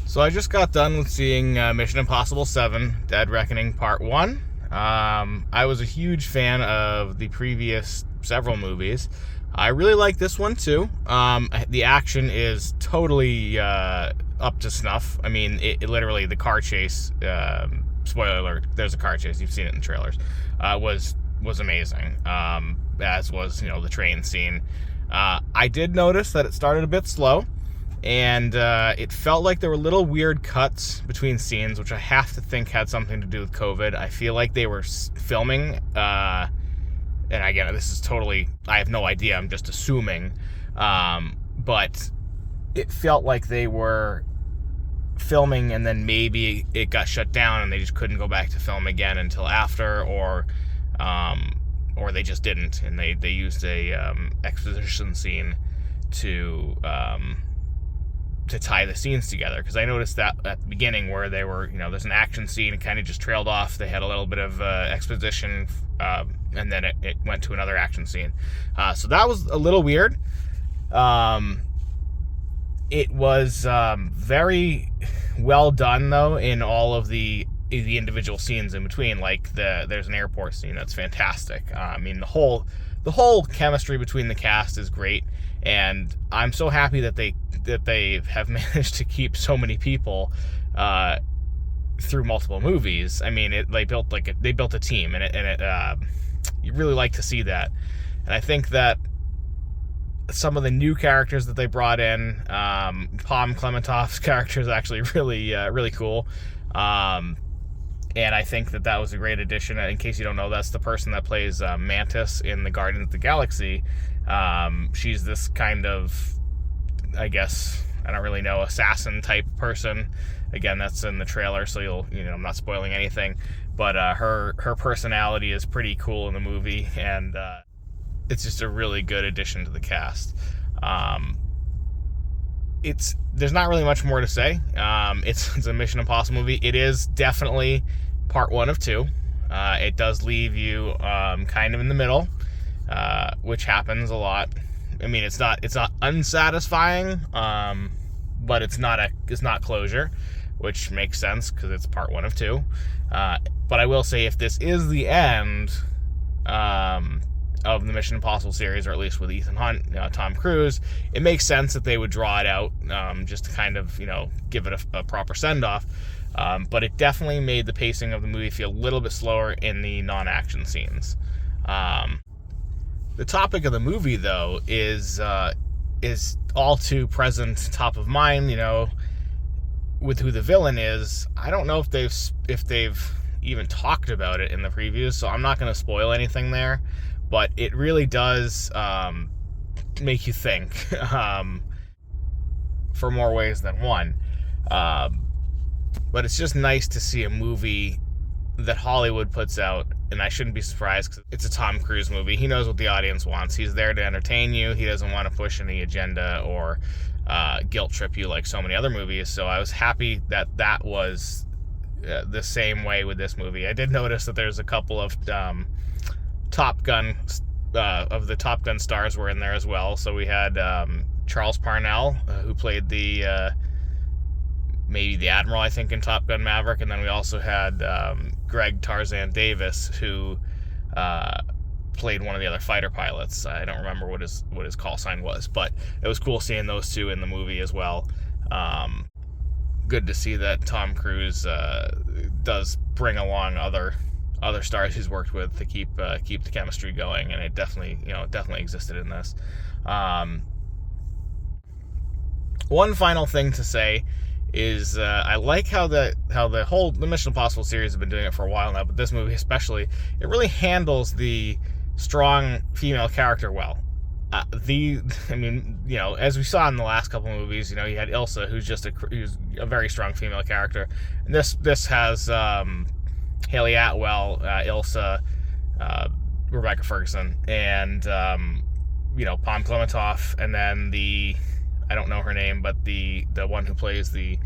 So I just got done with seeing Mission Impossible 7, Dead Reckoning Part 1. I was a huge fan of the previous several movies. I really like this one too. The action is totally up to snuff. I mean, it literally, the car chase, spoiler alert, there's a car chase, you've seen it in the trailers, was amazing, as was, the train scene. I did notice that it started a bit slow. And it felt like there were little weird cuts between scenes, which I have to think had something to do with COVID. I feel like they were filming, and again, this is totally, I have no idea, I'm just assuming, but it felt like they were filming and then maybe it got shut down and they just couldn't go back to film again until after, or they just didn't, and they used a exposition scene to tie the scenes together, because I noticed that at the beginning where they were, there's an action scene, it kind of just trailed off. They had a little bit of exposition, and then it went to another action scene. So that was a little weird. It was very well done, though, in all of the individual scenes in between. Like there's an airport scene that's fantastic. I mean, the whole chemistry between the cast is great, and I'm so happy that they have managed to keep so many people through multiple movies. I mean, they built a team, and you really like to see that. And I think that some of the new characters that they brought in, Palm Clementoff's character is actually really cool. And I think that was a great addition. In case you don't know, that's the person that plays Mantis in the Guardians of the Galaxy. She's this kind of, I guess, I don't really know, assassin type person. Again, that's in the trailer, so I'm not spoiling anything. But her personality is pretty cool in the movie, and it's just a really good addition to the cast. There's not really much more to say. It's a Mission Impossible movie. It is definitely part 1 of 2. It does leave you kind of in the middle, which happens a lot. I mean, it's not unsatisfying, but it's not closure, which makes sense because it's part 1 of 2. But I will say, if this is the end of the Mission Impossible series, or at least with Ethan Hunt, Tom Cruise, it makes sense that they would draw it out, just to kind of, give it a proper send-off. But it definitely made the pacing of the movie feel a little bit slower in the non-action scenes. The topic of the movie, though, is all too present, top of mind, with who the villain is. I don't know if they've even talked about it in the previews, so I'm not going to spoil anything there. But it really does make you think, for more ways than one. But it's just nice to see a movie that Hollywood puts out, and I shouldn't be surprised because it's a Tom Cruise movie. He knows what the audience wants. He's there to entertain you. He doesn't want to push any agenda or guilt trip you like so many other movies. So I was happy that was the same way with this movie. I did notice that there's a couple of Top Gun stars were in there as well. So we had Charles Parnell, who played maybe the Admiral, I think, in Top Gun Maverick, and then we also had Greg Tarzan Davis, who played one of the other fighter pilots. I don't remember what his call sign was, but it was cool seeing those two in the movie as well. Good to see that Tom Cruise does bring along other stars he's worked with to keep the chemistry going, and it definitely existed in this. One final thing to say is I like how the Mission Impossible series has been doing it for a while now, but this movie especially, it really handles the strong female character well. As we saw in the last couple of movies, you had Ilsa, who's a very strong female character, and this has Haley Atwell, Ilsa, Rebecca Ferguson, and Palm Clementoff, and then I don't know her name, but the one who plays the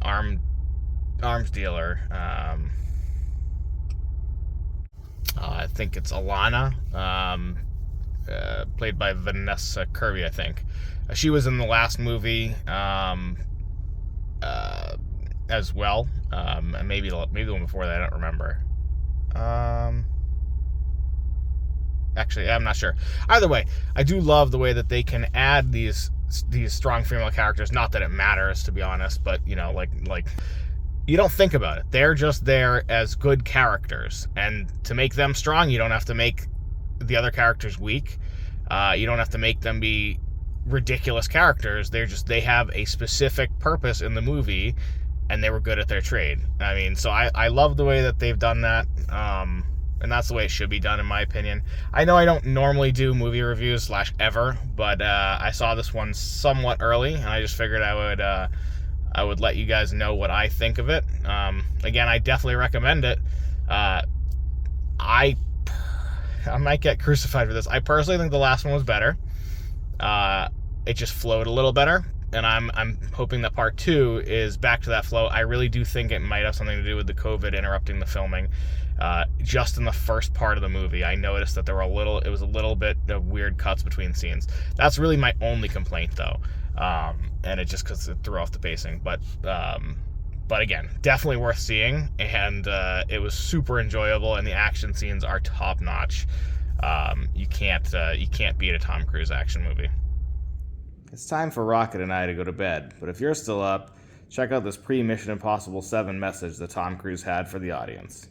arms dealer. I think it's Alana, played by Vanessa Kirby, I think. She was in the last movie. as well. And maybe the one before that, I don't remember. Actually, I'm not sure. Either way, I do love the way that they can add these strong female characters. Not that it matters, to be honest, but you know, like you don't think about it. They're just there as good characters, and to make them strong, you don't have to make the other characters weak. You don't have to make them be ridiculous characters. They have a specific purpose in the movie, and they were good at their trade. I mean, so I love the way that they've done that. And that's the way it should be done, in my opinion. I know I don't normally do movie reviews / ever, but I saw this one somewhat early, and I just figured I would let you guys know what I think of it. Again, I definitely recommend it. I might get crucified for this. I personally think the last one was better. It just flowed a little better, and I'm hoping that part 2 is back to that flow. I really do think it might have something to do with the COVID interrupting the filming. Just in the first part of the movie, I noticed that it was a little bit of weird cuts between scenes. That's really my only complaint, though, and it just because it threw off the pacing. But again, definitely worth seeing, and it was super enjoyable, and the action scenes are top notch. You can't beat a Tom Cruise action movie. It's time for Rocket and I to go to bed, but if you're still up, check out this pre-Mission Impossible 7 message that Tom Cruise had for the audience.